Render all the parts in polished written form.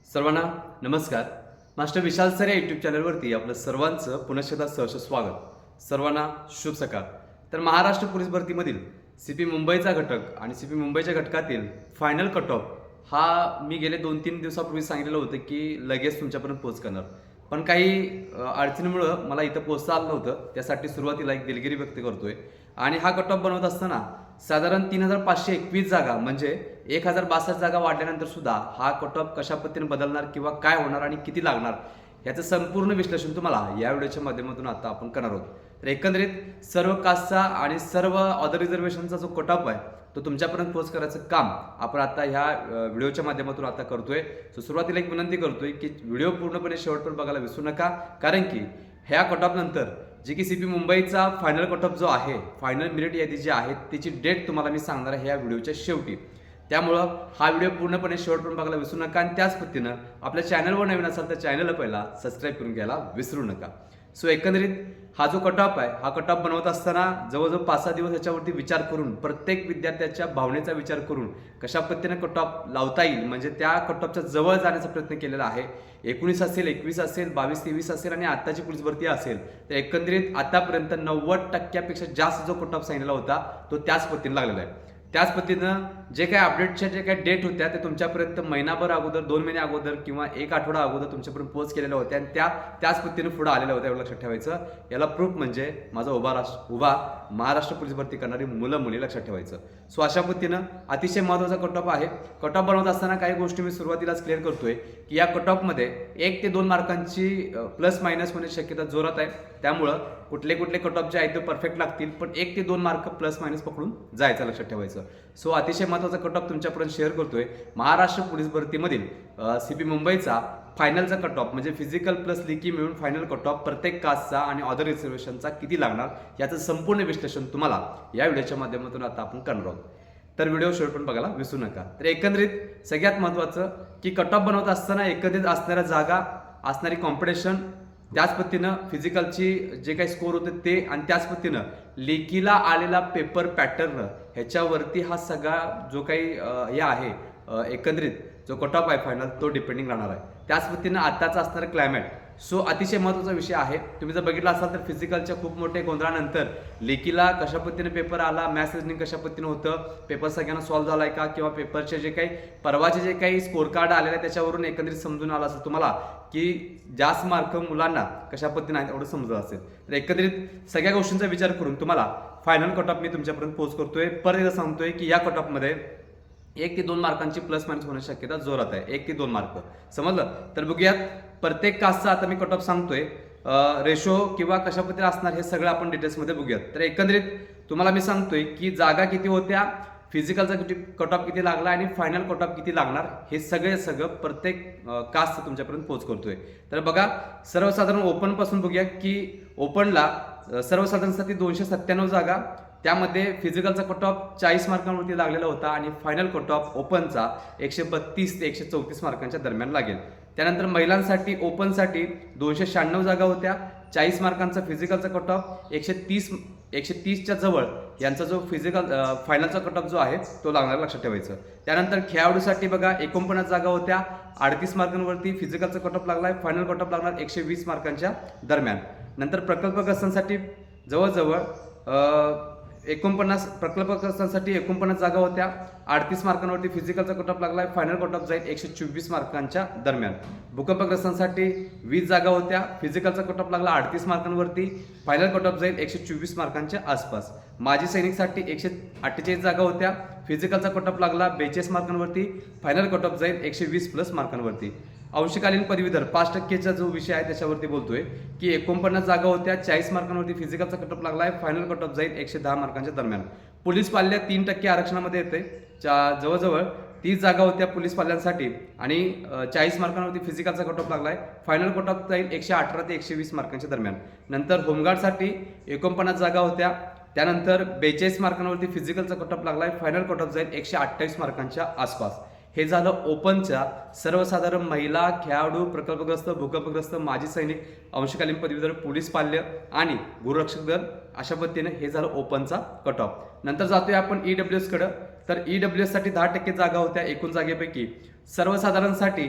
सर्वांना नमस्कार. मास्टर विशाल सर या यूट्यूब चॅनलवरती आपलं सर्वांचं पुनश्च सहर्ष स्वागत. सर्वांना शुभ सकाळ. तर महाराष्ट्र पोलीस भरतीमधील CP मुंबईचा घटक आणि CP मुंबईच्या घटकातील फायनल कट ऑफ हा मी गेले 2-3 दिवसापूर्वी सांगितलेलं होतं की लगेच तुमच्यापर्यंत पोहोच करणार, पण काही अडचणीमुळं मला इथं पोहोचता आलं नव्हतं. त्यासाठी सुरुवातीला एक दिलगिरी व्यक्त करतोय. आणि हा कट ऑफ बनवत असताना साधारण 3521 जागा म्हणजे 1062 जागा वाढल्यानंतर सुद्धा हा कट ऑफ कशा पद्धतीने बदलणार किंवा काय होणार आणि किती लागणार याचं संपूर्ण विश्लेषण तुम्हाला या व्हिडिओच्या माध्यमातून आता आपण करणार आहोत. तर एकंदरीत सर्व कास्टचा आणि सर्व अदर रिझर्वेशनचा जो कट ऑफ आहे तो तुमच्यापर्यंत पोहोच करायचं काम आपण आता ह्या व्हिडिओच्या माध्यमातून आता करतोय. सो सुरुवातीला एक विनंती करतोय की व्हिडिओ पूर्णपणे शेवटपर्यंत बघायला विसरू नका, कारण की ह्या कट ऑफ नंतर जी की CP मुंबईचा फायनल कट ऑफ जो आहे, फायनल मेरिट यादी जी आहे त्याची डेट तुम्हाला मी सांगणार आहे ह्या व्हिडिओच्या शेवटी. त्यामुळं हा व्हिडिओ पूर्णपणे शेवटपर्यंत बघायला विसरू नका आणि त्याच पद्धतीनं आपल्या चॅनलवर नवीन असाल तर चॅनलला पहिला सबस्क्राईब करून घ्यायला विसरू नका. सो एकंदरीत हा जो कट ऑफ आहे हा कट ऑफ बनवत असताना जवळजवळ 5-6 दिवस याच्यावरती विचार करून, प्रत्येक विद्यार्थ्याच्या भावनेचा विचार करून कशा पद्धतीने कट ऑफ लावता येईल म्हणजे त्या कट ऑफच्या जवळ जाण्याचा प्रयत्न केलेला आहे. 19 असेल, 21 असेल, 22-23 असेल आणि आताची पोलीस भरती असेल, तर एकंदरीत आतापर्यंत 90% जास्त जो कट ऑफ सांगितलेला होता तो त्याच पद्धतीने लागलेला आहे. त्याच पद्धतीनं जे काही अपडेटच्या जे काही डेट होत्या ते तुमच्यापर्यंत महिनाभर अगोदर, 2 महिने अगोदर किंवा 1 आठवडा अगोदर तुमच्यापर्यंत पोहोच केलेल्या होत्या आणि त्याच पद्धतीने पुढे आलेल्या होत्या. एवढं लक्षात ठेवायचं. याला प्रूफ म्हणजे माझा उभा महाराष्ट्र पोलीस भरती करणारी मुलं मुली लक्षात ठेवायचं. सो अशा पद्धतीनं अतिशय महत्त्वाचा कट ऑफ आहे. कट ऑफ बनवत असताना काही गोष्टी मी सुरुवातीलाच क्लिअर करतोय की या कट ऑफमध्ये 1 ते 2 मार्कांची प्लस मायनस होण्याची शक्यता जोरात आहे. त्यामुळं कुठले कट ऑफ जे आहेत ते परफेक्ट लागतील, पण 1 ते 2 मार्क प्लस मायनस पकडून जायचं लक्षात ठेवायचं. सो अतिशय महत्त्वाचा कट ऑफ तुमच्यापर्यंत शेअर करतोय. महाराष्ट्र पोलीस भरतीमधील CP मुंबईचा फायनलचा कट ऑफ म्हणजे फिजिकल प्लस लिकी मिळून फायनल कट ऑफ प्रत्येक कास्टचा आणि अदर रिझर्वेशनचा किती लागणार याचं संपूर्ण विश्लेषण तुम्हाला या व्हिडिओच्या माध्यमातून आता आपण करणार आहोत. तर व्हिडिओ शेवटपर्यंत बघायला विसरू नका. तर एकंदरीत सगळ्यात महत्त्वाचं की कट ऑफ बनवत असताना एकंदरीत असणाऱ्या जागा, असणारी कॉम्पिटिशन, त्याच पद्धतीनं फिजिकलची जे काही स्कोर होते ते, आणि त्याच पद्धतीनं लेखीला आलेला पेपर पॅटर्न ह्याच्यावरती हा सगळा जो काही हे आहे एकंदरीत जो कट ऑफ आहे फायनल तो डिपेंडिंग राहणार आहे. त्याच पद्धतीनं आत्ताचा असणारं क्लायमेट सो अतिशय महत्त्वाचा विषय आहे. तुम्ही जर बघितला असाल तर फिजिकलच्या खूप मोठे गोंधळानंतर लेखीला कशा पद्धतीने पेपर आला, मॅथ्स रिजनिंग कशा पद्धतीने होतं, पेपर सगळ्यांना सॉल्व्ह झाला आहे का, किंवा पेपरचे जे काही परवाचे जे काही स्कोर कार्ड आलेले आहे त्याच्यावरून एकंदरीत समजून आलं असेल तुम्हाला की जास्त मार्क मुलांना कशा पद्धतीने आहेत एवढं समजत असेल. तर एकंदरीत सगळ्या गोष्टींचा विचार करून तुम्हाला फायनल कट ऑफ मी तुमच्यापर्यंत पोहोच करतोय. परत एकदा सांगतोय की या कट ऑफमध्ये 1 ते 2 मार्कांची प्लस मायनस होण्याची शक्यता जोरात आहे. 1 ते 2 मार्क समजलं. तर बघूयात प्रत्येक कास्टचा आता मी कट ऑफ सांगतोय, रेशो किंवा कशा पद्धतीने असणार हे सगळं आपण डिटेल्समध्ये बघूयात. तर एकंदरीत तुम्हाला मी सांगतोय की जागा किती होत्या, फिजिकलचा कट ऑफ किती लागला आणि फायनल कट ऑफ किती लागणार हे सगळं प्रत्येक कास्ट तुमच्यापर्यंत पोहोच करतोय. तर बघा, सर्वसाधारण ओपन पासून बघूया की ओपनला सर्वसाधारणसाठी 297 जागा, त्यामध्ये फिजिकलचा कट ऑफ 40 मार्कांवरती लागलेला होता आणि फायनल कट ऑफ ओपनचा 132 ते 134 मार्कांच्या दरम्यान लागेल. त्यानंतर महिलांसाठी ओपनसाठी 296 जागा होत्या, 40 मार्कांचा फिजिकलचा कट ऑफ, 130च्या जवळ यांचा जो फिजिकल फायनलचा कट ऑफ जो आहे तो लागणार लक्षात ठेवायचं. त्यानंतर खेळाडूसाठी बघा 49 जागा होत्या, 38 मार्कांवरती फिजिकलचा कट ऑफ लागला आहे, फायनल कट ऑफ लागणार 120 मार्कांच्या दरम्यान. नंतर प्रकल्पग्रस्तांसाठी जवळजवळ 49 जागा होत्या, 38 मार्कांवरती फिजिकलचा कट ऑफ लागला आहे, फायनल कट ऑफ जाईल 124 मार्कांच्या दरम्यान. भूकंपग्रस्तांसाठी 20 जागा होत्या, फिजिकलचा कट ऑफ लागला 38 मार्कांवरती, फायनल कट ऑफ जाईल 124 मार्कांच्या आसपास. माजी सैनिकसाठी 148 जागा होत्या, फिजिकलचा कट ऑफ लागला 42 मार्कांवरती, फायनल कट ऑफ जाईल 120 प्लस मार्कांवरती. अंशकालीन पदवीधर 5%चा जो विषय आहे त्याच्यावरती बोलतोय की 49 जागा होत्या, 40 मार्कांवरती फिजिकलचा कट ऑफ लागला आहे, फायनल कट ऑफ जाईल 110 मार्कांच्या दरम्यान. पोलीस पाल्य 3% आरक्षणामध्ये येते, जवळजवळ 30 जागा होत्या पोलीस पाल्यांसाठी आणि 40 मार्कांवरती फिजिकलचा कट ऑफ लागला आहे, फायनल कट ऑफ जाईल 118 ते 120 मार्कांच्या दरम्यान. नंतर होमगार्डसाठी 49 जागा होत्या, त्यानंतर 42 मार्कांवरती फिजिकलचा कट ऑफ लागला आहे, फायनल कट ऑफ जाईल 128 मार्कांच्या आसपास. हे झालं ओपनच्या सर्वसाधारण महिला, खेळाडू, प्रकल्पग्रस्त, भूकंपग्रस्त, माजी सैनिक, अंशकालीन पदवीधर, पोलीस पाल्य आणि गुरुरक्षक दल. अशा पद्धतीने हे झालं ओपनचा कट ऑफ. नंतर जातोय आपण EWS कडे. तर EWS साठी 10% जागा होत्या एकूण जागेपैकी. सर्वसाधारणसाठी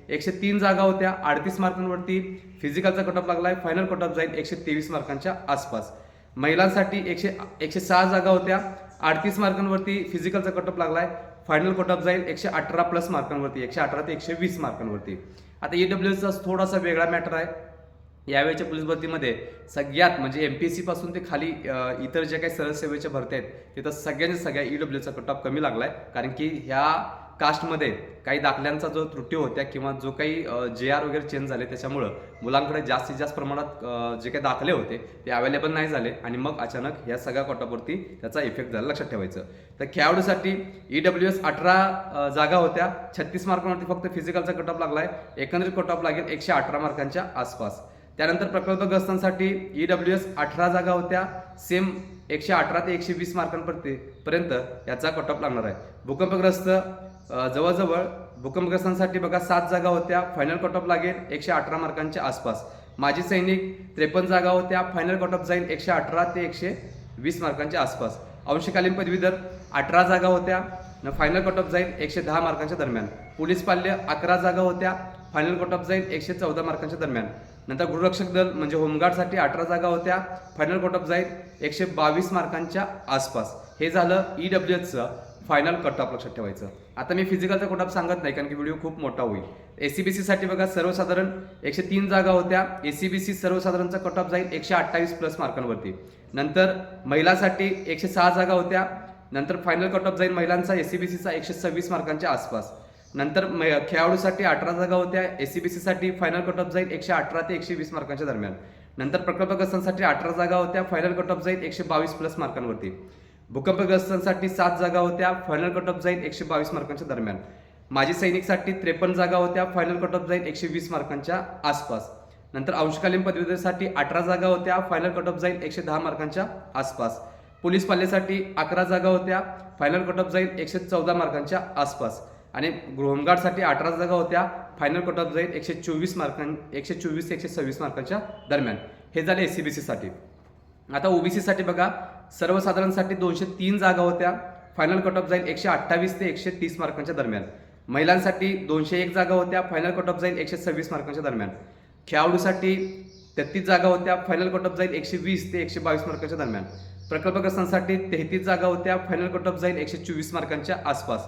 103 जागा होत्या, 38 मार्कांवरती फिजिकलचा कट ऑफ लागलाय, फायनल कट ऑफ जाईल 123 मार्कांच्या आसपास. महिलांसाठी 106 जागा होत्या, 38 मार्कांवरती फिजिकलचा कट ऑफ लागलाय, फायनल कट ऑफ जाईल 118 प्लस मार्कांवरती, 118 ते 120 मार्कांवरती. आता ईडब्ल्यूएसचा थोडासा वेगळा मॅटर आहे. यावेळेच्या पोलीस भरतीमध्ये सगळ्यात म्हणजे एमपीएससी पासून ते खाली इतर जे काही सरळ सेवेच्या भरत्या आहेत तिथं सगळ्या ईडब्ल्यूचा कट ऑफ कमी लागलाय, कारण की ह्या कास्टमध्ये काही दाखल्यांचा जो त्रुटी होत्या किंवा जो काही JR वगैरे चेंज झाले त्याच्यामुळं मुलांकडे जास्तीत जास्त प्रमाणात जे काही दाखले होते ते अवेलेबल नाही झाले आणि मग अचानक ह्या सगळ्या कट ऑफवरती त्याचा इफेक्ट झाला, लक्षात ठेवायचं. तर खेळाडूसाठी ईडब्ल्यूएस 18 जागा होत्या, 36 मार्कांवरती फक्त फिजिकलचा कट ऑफ लागलाय, एकंदरीत कट ऑफ लागेल 118 मार्कांच्या आसपास. त्यानंतर प्रकल्पग्रस्तांसाठी ईडब्ल्यूएस 18 जागा होत्या, सेम 118 ते 120 मार्कांपर्यंत याचा कट ऑफ लागणार आहे. भूकंपग्रस्त जवळजवळ भूकंपग्रस्तांसाठी बघा 7 जागा होत्या, फायनल कट ऑफ लागेल 118 मार्कांच्या आसपास. माजी सैनिक 53 जागा होत्या, फायनल कट ऑफ जाईल 118 ते 120 मार्कांच्या आसपास. अंशकालीन पदवीधर 18 जागा होत्या, फायनल कट ऑफ जाईल 110 मार्कांच्या दरम्यान. पोलीस पाल्य 11 जागा होत्या, फायनल कट ऑफ जाईल 114 मार्कांच्या दरम्यान. नंतर गृहरक्षक दल म्हणजे होमगार्डसाठी 18 जागा होत्या, फायनल कट ऑफ जाईल 122 मार्कांच्या आसपास. हे झालं ईडब्ल्यूएसचं फायनल कट ऑफ, लक्षात ठेवायचं. आता मी फिजिकलचा कट ऑफ सांगत नाही कारण की व्हिडिओ खूप मोठा होईल. एसीबीसी साठी बघा सर्वसाधारण 103 जागा होत्या, एसीबीसी सर्वसाधारणचा कट ऑफ जाईल 128 प्लस मार्कांवरती. नंतर महिलांसाठी 106 जागा होत्या, नंतर फायनल कट ऑफ जाईल महिलांचा एसीबीसीचा 126 मार्कांच्या आसपास. नंतर खेळाडूसाठी 18 जागा होत्या, एसीबीसीसाठी फायनल कट ऑफ जाईल 118 ते 120 मार्कांच्या दरम्यान. नंतर प्रकल्पग्रस्तांसाठी 18 जागा होत्या, फायनल कट ऑफ जाईल 122 प्लस मार्कांवरती. भूकंपग्रस्तांसाठी 7 जागा होत्या, फायनल कट ऑफ जाईल 122 मार्कांच्या दरम्यान. माजी सैनिकसाठी 53 जागा होत्या, फायनल कट ऑफ जाईल 120 मार्कांच्या आसपास. नंतर अंशकालीन पदवीधरसाठी 18 जागा होत्या, फायनल कट ऑफ जाईल 110 मार्कांच्या आसपास. पोलीस पाल्यसाठी 11 जागा होत्या, फायनल कट ऑफ जाईल 114 मार्कांच्या आसपास. आणि होमगार्डसाठी 18 जागा होत्या, फायनल कट ऑफ जाईल 124 ते 126 मार्कांच्या दरम्यान. हे झाले एसीबीसीसाठी. आता ओबीसीसाठी बघा सर्वसाधारणसाठी 203 जागा होत्या, फायनल कट ऑफ जाईल 128 ते 130 मार्कांच्या दरम्यान. महिलांसाठी 201 जागा होत्या, फायनल कट ऑफ जाईल 126 मार्कांच्या दरम्यान. खेळाडूसाठी 33 जागा होत्या, फायनल कट ऑफ जाईल 120 ते 122 मार्कांच्या दरम्यान. प्रकल्पग्रस्तांसाठी 33 जागा होत्या, फायनल कट ऑफ जाईल 124 मार्कांच्या आसपास.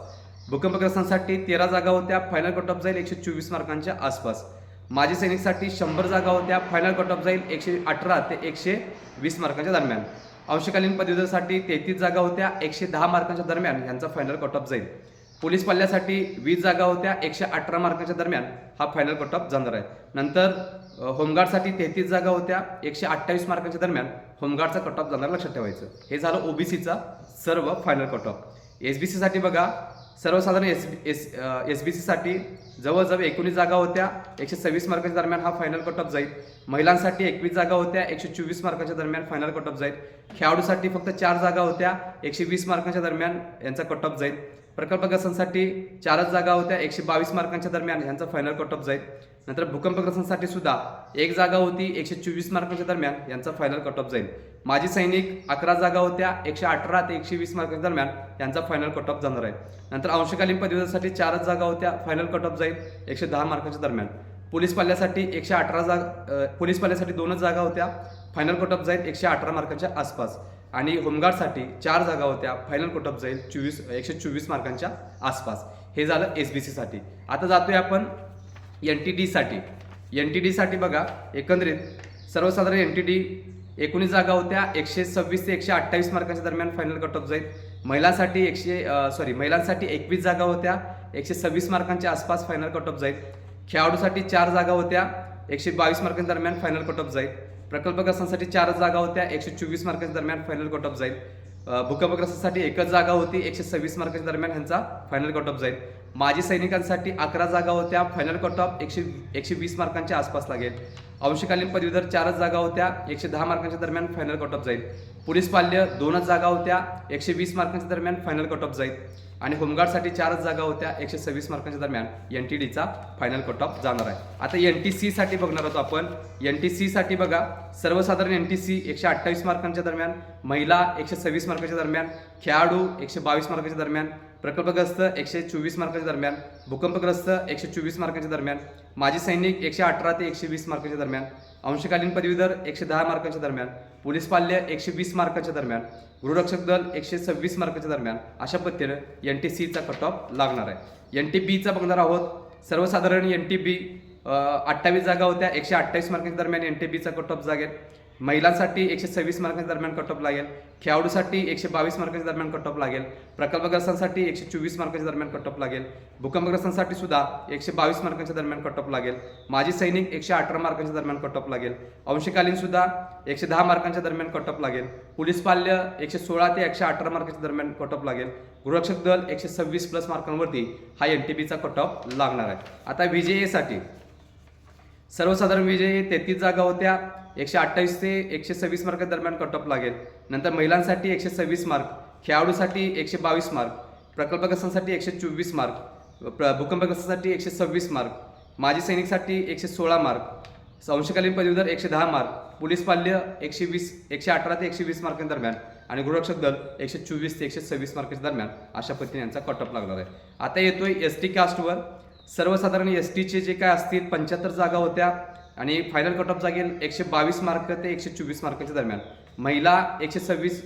भूकंपग्रस्तांसाठी 13 जागा होत्या, फायनल कट ऑफ जाईल 124 मार्कांच्या आसपास. माजी सैनिकसाठी 100 जागा होत्या, फायनल कट ऑफ जाईल 118 ते 120 मार्कांच्या दरम्यान. अंशकालीन पदवीधरसाठी 33 जागा होत्या, 110 मार्कांच्या दरम्यान यांचा फायनल कट ऑफ जाईल. पोलीस पाल्यासाठी 20 जागा होत्या, 118 मार्कांच्या दरम्यान हा फायनल कट ऑफ जाणार आहे. नंतर होमगार्डसाठी 33 जागा होत्या, 128 मार्कांच्या दरम्यान होमगार्डचा कट ऑफ जाणार, लक्षात ठेवायचं. हे झालं ओबीसीचा सर्व फायनल कट ऑफ. एसबीसीसाठी बघा सर्वसाधारण एसबीसीसाठी जवळजवळ 19 जागा होत्या, 126 मार्कांच्या दरम्यान हा फायनल कट ऑफ जाईल. महिलांसाठी 21 जागा होत्या, 124 मार्कांच्या दरम्यान फायनल कट ऑफ जाईल. खेळाडूसाठी फक्त 4 जागा होत्या, 120 मार्कांच्या दरम्यान यांचा कट ऑफ जाईल. प्रकल्पग्रस्तांसाठी 4 जागा होत्या, 122 मार्कांच्या दरम्यान यांचा फायनल कट ऑफ जाईल. नंतर भूकंपग्रस्तांसाठी सुद्धा 1 जागा होती, 124 मार्कांच्या दरम्यान यांचा फायनल कट ऑफ जाईल. माजी सैनिक 11 जागा होत्या, 118 ते 120 मार्कांच्या दरम्यान यांचा फायनल कट ऑफ जाणार आहे. नंतर अंशकालीन पदवीधरसाठी 4 जागा होत्या, फायनल कट ऑफ जाईल 110 मार्कांच्या दरम्यान. पोलीस पाल्यासाठी 2 जागा होत्या, फायनल कट ऑफ जाईल 118 मार्कांच्या आसपास. आणि होमगार्डसाठी 4 जागा होत्या, फायनल कट ऑफ जाईल 124 मार्कांच्या आसपास. हे झालं एसबीसीसाठी. आता जातोय आपण एनटीडी साठी बघा एकंदरीत सर्वसाधारण एनटीडी 19 जागा होत्या, 126 ते 128 मार्कांच्या दरम्यान फायनल कट ऑफ जाईल. महिलांसाठी 21 जागा होत्या, 126 मार्कांच्या आसपास फायनल कट ऑफ जाईल. खेळाडूसाठी 4 जागा होत्या, 122 मार्कांच्या दरम्यान फायनल कट ऑफ जाईल. प्रकल्पग्रस्तांसाठी 4 जागा होत्या, 124 मार्कांच्या दरम्यान फायनल कट ऑफ जाईल. भूकंपग्रस्तांसाठी 1 जागा होती, 126 मार्कांच्या दरम्यान ह्यांचा फायनल कट ऑफ जाईल. माजी सैनिकांसाठी 11 जागा होत्या, फायनल कट ऑफ 120 मार्कांच्या आसपास लागेल. अंशकालीन पदवीधर 4 जागा होत्या, 110 मार्कांच्या दरम्यान फायनल कट ऑफ जाईल. पोलीस पाल्य 2 जागा होत्या, 120 मार्कांच्या दरम्यान फायनल कट ऑफ जाईल. आणि होमगार्डसाठी 4 जागा होत्या, 126 मार्कांच्या दरम्यान एनटीडीचा फायनल कट ऑफ जाणार आहे. आता एनटीसी साठी बघणार आहोत आपण. एनटीसी साठी बघा सर्वसाधारण एनटीसी 128 मार्कांच्या दरम्यान, महिला 126 मार्कांच्या दरम्यान, खेळाडू 122 मार्कांच्या दरम्यान, प्रकल्पग्रस्त 124 मार्कांच्या दरम्यान, भूकंपग्रस्त 124 मार्कांच्या दरम्यान, माजी सैनिक 118 ते 120 मार्कांच्या दरम्यान, अंशकालीन पदवीधर 110 मार्कांच्या दरम्यान, पोलीस पाल्य 120 मार्कांच्या दरम्यान, गृहरक्षक दल 126 मार्कांच्या दरम्यान अशा पद्धतीनं NTCचा कट ऑफ लागणार आहे. NTBचा बघणार आहोत. सर्वसाधारण NTB 28 जागा होत्या, 128 मार्कांच्या दरम्यान NTBचा कट ऑफ लागेल. महिलांसाठी 126 मार्कांच्या दरम्यान कट ऑफ लागेल. खेळाडूसाठी 122 मार्कांच्या दरम्यान कट ऑफ लागेल. प्रकल्पग्रस्तांसाठी 124 मार्कांच्या दरम्यान कट ऑफ लागेल. भूकंपग्रस्तांसाठी सुद्धा 122 मार्कांच्या दरम्यान कट ऑफ लागेल. माजी सैनिक 118 मार्कांच्या दरम्यान कट ऑफ लागेल. अंशकालीन सुद्धा 110 मार्कांच्या दरम्यान कट ऑफ लागेल. पोलीस पाल्य 116 ते 118 मार्कांच्या दरम्यान कट ऑफ लागेल. गृहरक्षक दल 126 प्लस मार्कांवरती हा NTBचा कट ऑफ लागणार आहे. आता VJA साठी सर्वसाधारण VJA 33 जागा होत्या, 128 ते 126 मार्क दरम्यान कट ऑफ लागेल. नंतर महिलांसाठी 126 मार्क, खेळाडूसाठी 122 मार्क, प्रकल्पग्रस्तांसाठी 124 मार्क, भूकंपग्रस्तांसाठी 126 मार्क, माजी सैनिकसाठी 116 मार्क, अंशकालीन पदवीधर 110 मार्क, पोलीस पाल्य 118 ते 120 मार्कांच्या दरम्यान आणि गृहरक्षक दल 124 ते 126 मार्कांच्या दरम्यान अशा पद्धतीने यांचा कट ऑफ लागणार आहे. आता येतोय ST कास्टवर. सर्वसाधारण STचे जे काय असतील 75 जागा होत्या आणि फायनल कट ऑफ जागेल 122 मार्क ते 124 मार्कांच्या दरम्यान. महिला 120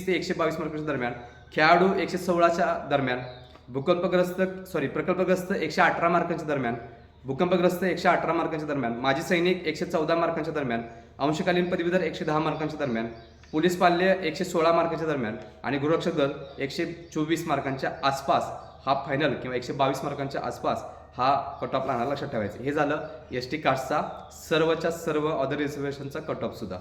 ते 122 मार्कांच्या दरम्यान, खेळाडू 116च्या दरम्यान, प्रकल्पग्रस्त 118 मार्कांच्या दरम्यान, भूकंपग्रस्त 118 मार्कांच्या दरम्यान, माजी सैनिक 114 मार्कांच्या दरम्यान, अंशकालीन पदवीधर 110 मार्कांच्या दरम्यान, पोलीस पाल्य 116 मार्कांच्या दरम्यान आणि गृहरक्षक दल 124 मार्कांच्या आसपास हा फायनल किंवा 122 मार्कांच्या आसपास हा कट ऑफ राहणार, लक्षात ठेवायचं. हे झालं ST कास्टचा सर्वच्या सर्व अदर रिझर्वेशनचा कट ऑफ सुद्धा.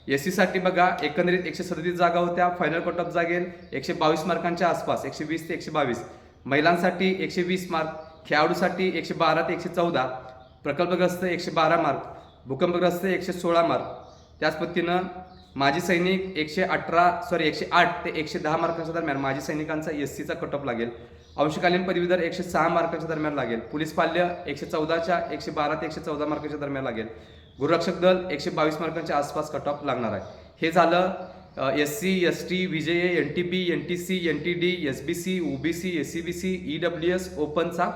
SC साठी बघा, एकंदरीत 137 जागा होत्या, फायनल कट ऑफ जागेल 122 मार्कांच्या आसपास, 120 ते 122. महिलांसाठी 120 मार्क, खेळाडूसाठी 112 ते 114, प्रकल्पग्रस्त 112 मार्क, भूकंपग्रस्त 116 मार्क. त्याच पद्धतीनं माजी सैनिक 108 ते 110 मार्कांच्या दरम्यान माजी सैनिकांचा SCचा कट ऑफ लागेल. अंशकालीन पदवीधर 106 मार्कांच्या दरम्यान लागेल. पोलीस पाल्य 112 ते 114 मार्कांच्या दरम्यान लागेल. गृहरक्षक दल 122 मार्कांच्या आसपास कट ऑफ लागणार आहे. हे झालं SC, ST, VJA, NTB, NTC, NTD, SBC, OBC, SCBC, EWS, ओपनचा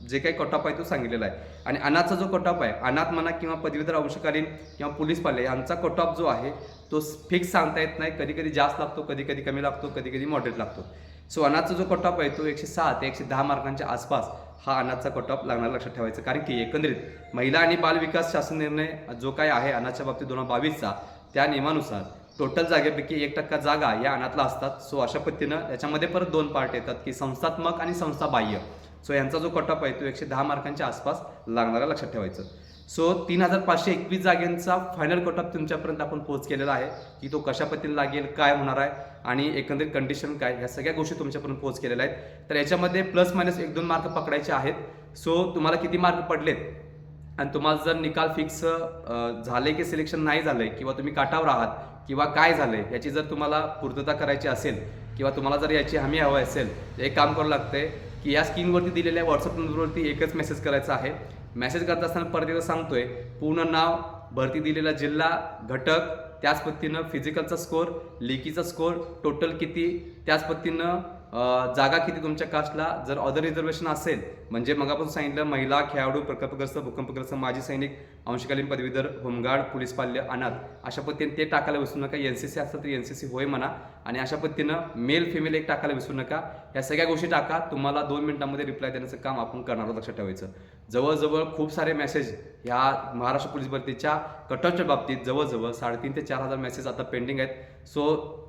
जे काही कट ऑफ आहे तो सांगितलेला आहे. आणि अनाथचा जो कट ऑफ आहे, अनाथ म्हणा किंवा पदवीधर अंशकालीन किंवा पोलीस पाल्य यांचा कट ऑफ जो आहे तो फिक्स सांगता येत नाही. कधी कधी जास्त लागतो, कधी कधी कमी लागतो, कधी कधी मॉडरेट लागतो. सो अनाथचा जो कट ऑफ आहे तो 106 ते 110 मार्कांच्या आसपास हा अनाथचा कट ऑफ लागणार, लक्षात ठेवायचं. कारण की एकंदरीत महिला आणि बाल विकास शासन निर्णय जो काय आहे अनाथच्या बाबतीत 2022चा, त्या नियमानुसार टोटल जागेपैकी 1% जागा या अनाथला असतात. सो अशा पद्धतीनं याच्यामध्ये परत 2 पार्ट येतात की संस्थात्मक आणि संस्थाबाह्य. सो यांचा जो कट ऑफ आहे तो 110 मार्कांच्या आसपास लागणारा, लक्षात ठेवायचं. सो 3521 जागांचा फायनल कट ऑफ तुमच्यापर्यंत आपण पोहोच केलेला आहे की तो कशा पद्धतीने लागेल, काय होणार आहे आणि एकंदरीत कंडिशन काय, ह्या सगळ्या गोष्टी तुमच्यापर्यंत पोहोच केलेल्या आहेत. तर याच्यामध्ये प्लस मायनस 1-2 मार्क पकडायचे आहेत. सो तुम्हाला किती मार्क पडलेत आणि तुम्हाला जर निकाल फिक्स झाले की सिलेक्शन नाही झालंय किंवा तुम्ही काटावर आहात किंवा काय झालंय याची जर तुम्हाला पूर्तता करायची असेल किंवा तुम्हाला जर याची हमी हवी असेल तर एक काम करावं लागतंय की या स्क्रीनवरती दिलेल्या व्हॉट्सअप नंबरवरती एकच मेसेज करायचा आहे. मेसेज करत असताना परत एकदा सांगतोय, पूर्ण नाव, भरती दिलेला जिल्हा, घटक, त्याच पद्धतीनं फिजिकलचा स्कोर, लेखीचा स्कोर, टोटल किती, त्याच पद्धतीनं जागा किती तुमच्या कास्टला. जर अदर रिझर्वेशन असेल म्हणजे मग आपण सांगितलं महिला, खेळाडू, प्रकल्पग्रस्त, भूकंपग्रस्त, माजी सैनिक, अंशकालीन पदवीधर, होमगार्ड, पोलीस पाल्य, अनाथ, अशा पद्धतीने ते टाकायला विसरू नका. NCC असेल तर NCC होय म्हणा आणि अशा पद्धतीनं मेल फिमेल एक टाकायला विसरू नका. या सगळ्या गोष्टी टाका. तुम्हाला 2 मिनिटांमध्ये रिप्लाय देण्याचं काम आपण करणार आहोत, लक्षात ठेवायचं. जवळजवळ खूप सारे मेसेज ह्या महाराष्ट्र पोलीस भरतीच्या कट ऑफच्या बाबतीत जवळजवळ 3,500 ते 4,000 मेसेज आता पेंडिंग आहेत. सो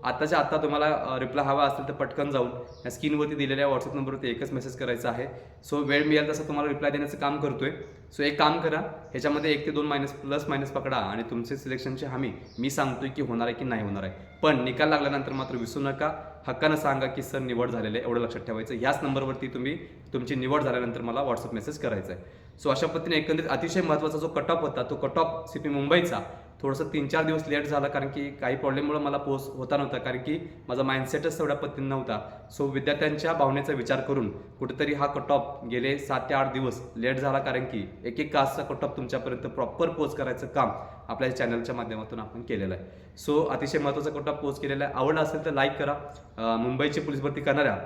आताच्या आता तुम्हाला रिप्लाय हवा असेल तर पटकन जाऊन या स्क्रीनवरती दिलेल्या व्हॉट्सअप नंबरवरती एकच मेसेज करायचा आहे. सो वेळ मिळेल तसं तुम्हाला रिप्लाय देण्याचं काम करतोय. सो एक काम करा, ह्याच्यामध्ये 1 ते 2 प्लस मायनस पकडा आणि तुमचे सिलेक्शनची हमी मी सांगतोय की होणार आहे की नाही होणार आहे. पण निकाल लागल्यानंतर मात्र विसरू नका, हक्कानं सांगा की सर निवड झालेलं आहे, एवढं लक्षात ठेवायचं. ह्याच नंबरवरती तुम्ही तुमची निवड झाल्यानंतर मला व्हॉट्सअप मेसेज करायचा आहे. सो अशा पद्धतीने एकंदरीत अतिशय महत्त्वाचा जो कट ऑफ होता तो कट ऑफ CP मुंबईचा थोडंसं 3-4 दिवस लेट झाला कारण की काही प्रॉब्लेममुळे मला पोस्ट होता नव्हता, कारण की माझा माइंडसेटच तेवढ्या पद्धतीने नव्हता. सो विद्यार्थ्यांच्या भावनेचा विचार करून कुठेतरी हा कट ऑफ गेले 7 ते 8 दिवस लेट झाला, कारण की एक कास्टचा कट ऑफ तुमच्यापर्यंत प्रॉपर पोस्ट करायचं काम आपल्या चॅनलच्या माध्यमातून आपण केलेलं आहे. सो अतिशय महत्त्वाचा कट ऑफ पोस्ट केलेला आहे. आवडला असेल तर लाईक करा. मुंबईची पोलीस भरती करणाऱ्या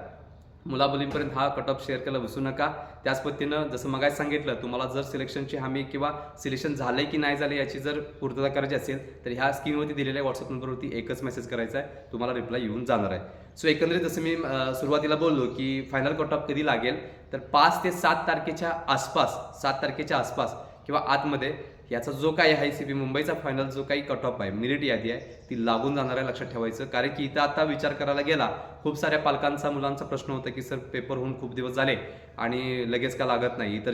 मुलामुलींपर्यंत हा कट ऑफ शेअर करायला विसरू नका. त्याच पद्धतीनं जसं मगाशी सांगितलं, तुम्हाला जर सिलेक्शनची हमी किंवा सिलेक्शन झालंय की नाही झालं याची जर पूर्तता करायची असेल तर ह्या स्क्रीनवरती दिलेल्या व्हॉट्सअप नंबरवरती एकच मेसेज करायचा आहे, तुम्हाला रिप्लाय येऊन जाणार आहे. सो एकंदरीत जसं मी सुरुवातीला बोललो की फायनल कट ऑफ कधी लागेल तर 5 ते 7 तारखेच्या आसपास किंवा आतमध्ये याचा जो काही आहे CP मुंबईचा फायनल जो काही कट ऑफ आहे, मेरिट यादी आहे ती लागून जाणार आहे, लक्षात ठेवायचं. कारण की इथं आता विचार करायला गेला खूप साऱ्या पालकांचा मुलांचा प्रश्न होता की सर पेपर होऊन खूप दिवस झाले आणि लगेच का लागत नाही. इतर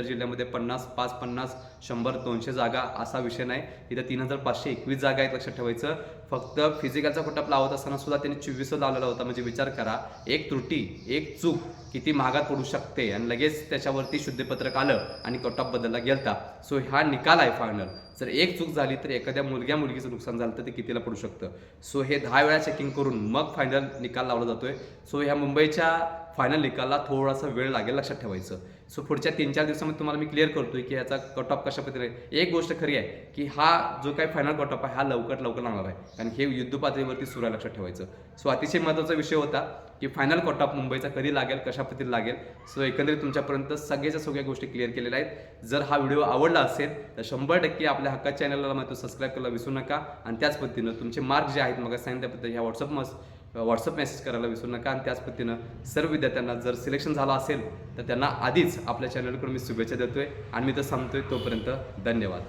जिल्ह्यामध्ये 50, 50, 100, 200 जागा असा विषय नाही. इथं 3521 जागा आहेत, लक्षात ठेवायचं. फक्त फिजिकलचा कट ऑफ लावत असताना सुद्धा त्यांनी 24 लावलेला होता. म्हणजे विचार करा, एक त्रुटी, एक चूक किती महागात पडू शकते आणि लगेच त्याच्यावरती शुद्धपत्रक आलं आणि कट ऑफ बदलला गेलता. सो हा निकाल आहे फायनल. जर एक चूक झाली तर एखाद्या मुलगीचं नुकसान झालं तर ते कितीला पडू शकतं. सो हे 10 वेळा चेकिंग करून मग फायनल निकाल लावला जातोय. सो ह्या मुंबईच्या फायनल निकालला थोडासा वेळ लागेल, लक्षात ठेवायचं. सो पुढच्या 3-4 दिवसामध्ये तुम्हाला मी क्लिअर करतोय की याचा कट ऑफ कशा पद्धतीने. एक गोष्ट खरी आहे की हा जो काही फायनल कट ऑफ आहे हा लवकर लागणार आहे, कारण हे युद्ध पातळीवरती सुरू आहे, लक्षात ठेवायचं. सो अतिशय महत्त्वाचा विषय होता की फायनल कट ऑफ मुंबईचा कधी लागेल, कशा पद्धतीने लागेल. सो एकंदरीत तुमच्यापर्यंत सगळ्या गोष्टी क्लिअर केलेल्या आहेत. जर हा व्हिडिओ आवडला असेल तर 100% आपल्या हक्काच्या चॅनलला मात्र सबस्क्राईब करायला विसरू नका. आणि त्याच पद्धतीनं तुमचे मार्क जे आहेत मग सांगितल्याबद्दल ह्या व्हॉट्सअप मेसेज करायला विसरू नका. आणि त्याच पद्धतीनं सर्व विद्यार्थ्यांना जर सिलेक्शन झालं असेल तर त्यांना आधीच आपल्या चॅनलकडून मी शुभेच्छा देतोय आणि मी तर सांगतोय. तोपर्यंत धन्यवाद.